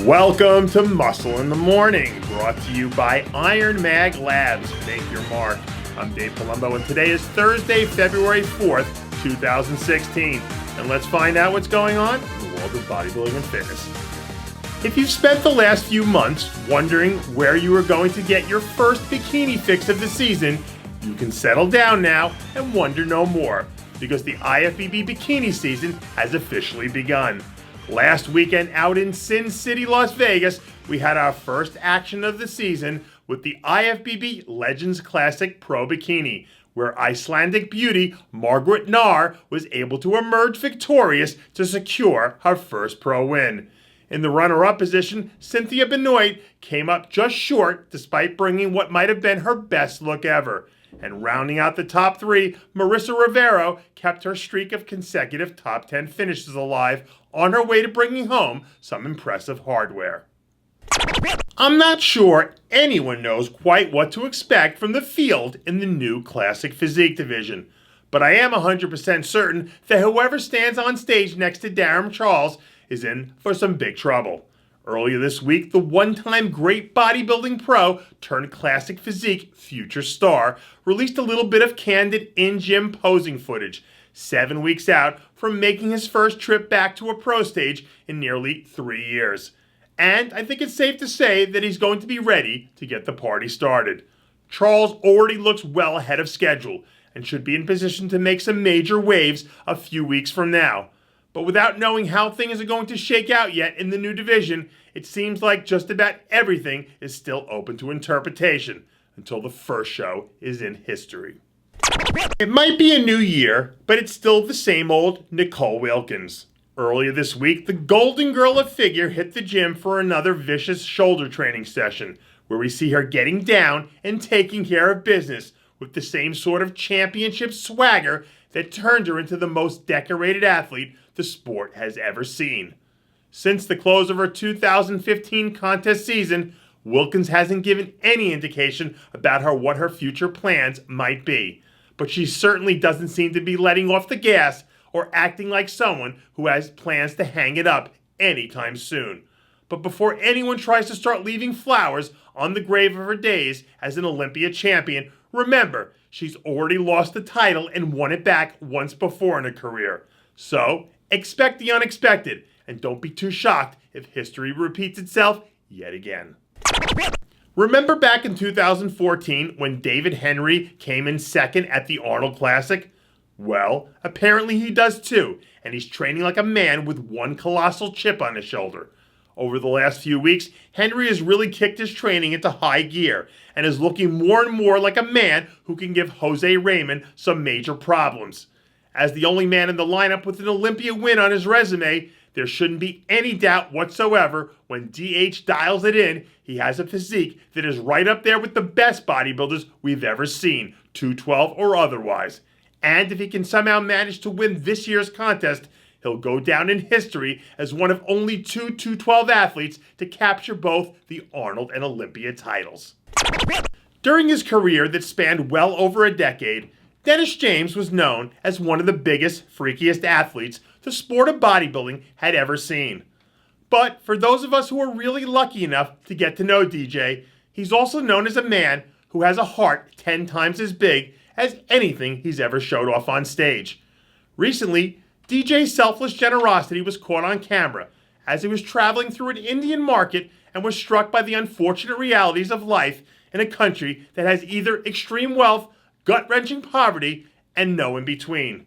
Welcome to Muscle in the Morning, brought to you by Iron Mag Labs. Make your mark. I'm Dave Palumbo, and today is Thursday, February 4th, 2016. And let's find out what's going on in the world of bodybuilding and fitness. If you've spent the last few months wondering where you are going to get your first bikini fix of the season, you can settle down now and wonder no more, because the IFBB bikini season has officially begun. Last weekend out in Sin City, Las Vegas, we had our first action of the season with the IFBB Legends Classic Pro Bikini, where Icelandic beauty Margaret Nahr was able to emerge victorious to secure her first pro win. In the runner-up position, Cynthia Benoit came up just short despite bringing what might have been her best look ever. And rounding out the top three, Marissa Rivero kept her streak of consecutive top 10 finishes alive on her way to bringing home some impressive hardware. I'm not sure anyone knows quite what to expect from the field in the new Classic Physique division, but I am 100% certain that whoever stands on stage next to Darrem Charles is in for some big trouble. Earlier this week, the one-time great bodybuilding pro turned Classic Physique future star released a little bit of candid in-gym posing footage, 7 weeks out from making his first trip back to a pro stage in nearly 3 years. And I think it's safe to say that he's going to be ready to get the party started. Charles already looks well ahead of schedule and should be in position to make some major waves a few weeks from now. But without knowing how things are going to shake out yet in the new division, it seems like just about everything is still open to interpretation until the first show is in history. It might be a new year, but it's still the same old Nicole Wilkins. Earlier this week, the Golden Girl of Figure hit the gym for another vicious shoulder training session, where we see her getting down and taking care of business with the same sort of championship swagger that turned her into the most decorated athlete the sport has ever seen. Since the close of her 2015 contest season, Wilkins hasn't given any indication about what her future plans might be, but she certainly doesn't seem to be letting off the gas or acting like someone who has plans to hang it up anytime soon. But before anyone tries to start leaving flowers on the grave of her days as an Olympia champion, remember, she's already lost the title and won it back once before in her career. So, expect the unexpected, and don't be too shocked if history repeats itself yet again. Remember back in 2014 when David Henry came in second at the Arnold Classic? Well, apparently he does too, and he's training like a man with one colossal chip on his shoulder. Over the last few weeks, Henry has really kicked his training into high gear and is looking more and more like a man who can give Jose Raymond some major problems. As the only man in the lineup with an Olympia win on his resume, there shouldn't be any doubt whatsoever when DH dials it in, he has a physique that is right up there with the best bodybuilders we've ever seen, 212 or otherwise. And if he can somehow manage to win this year's contest, he'll go down in history as one of only two 212 athletes to capture both the Arnold and Olympia titles. During his career that spanned well over a decade, Dennis James was known as one of the biggest, freakiest athletes the sport of bodybuilding had ever seen. But for those of us who are really lucky enough to get to know DJ, he's also known as a man who has a heart 10 times as big as anything he's ever showed off on stage. Recently, DJ's selfless generosity was caught on camera as he was traveling through an Indian market and was struck by the unfortunate realities of life in a country that has either extreme wealth, gut-wrenching poverty, and no in between.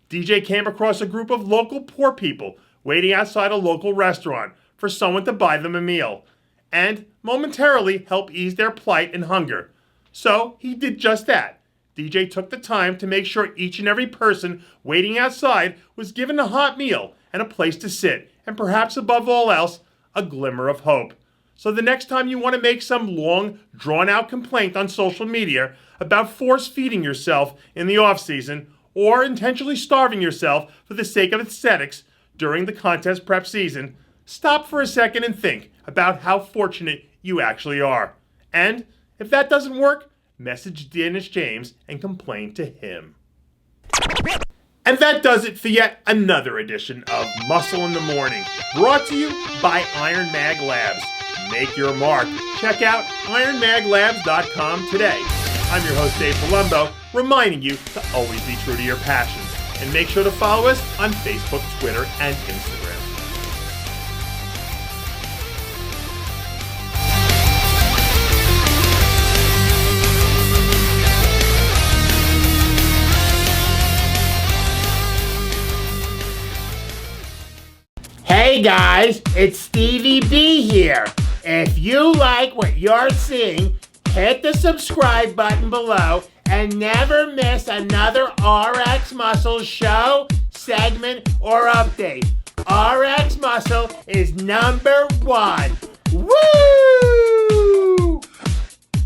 DJ came across a group of local poor people waiting outside a local restaurant for someone to buy them a meal and momentarily help ease their plight and hunger. So he did just that. DJ took the time to make sure each and every person waiting outside was given a hot meal and a place to sit, and perhaps above all else, a glimmer of hope. So the next time you want to make some long, drawn-out complaint on social media about force-feeding yourself in the off-season or intentionally starving yourself for the sake of aesthetics during the contest prep season, stop for a second and think about how fortunate you actually are. And if that doesn't work, message Dennis James and complain to him. And that does it for yet another edition of Muscle in the Morning, brought to you by Iron Mag Labs. Make your mark. Check out ironmaglabs.com today. I'm your host, Dave Palumbo, reminding you to always be true to your passions. And make sure to follow us on Facebook, Twitter, and Instagram. Hey guys, it's Stevie B here. If you like what you're seeing, hit the subscribe button below and never miss another RxMuscle show, segment, or update. RxMuscle is #1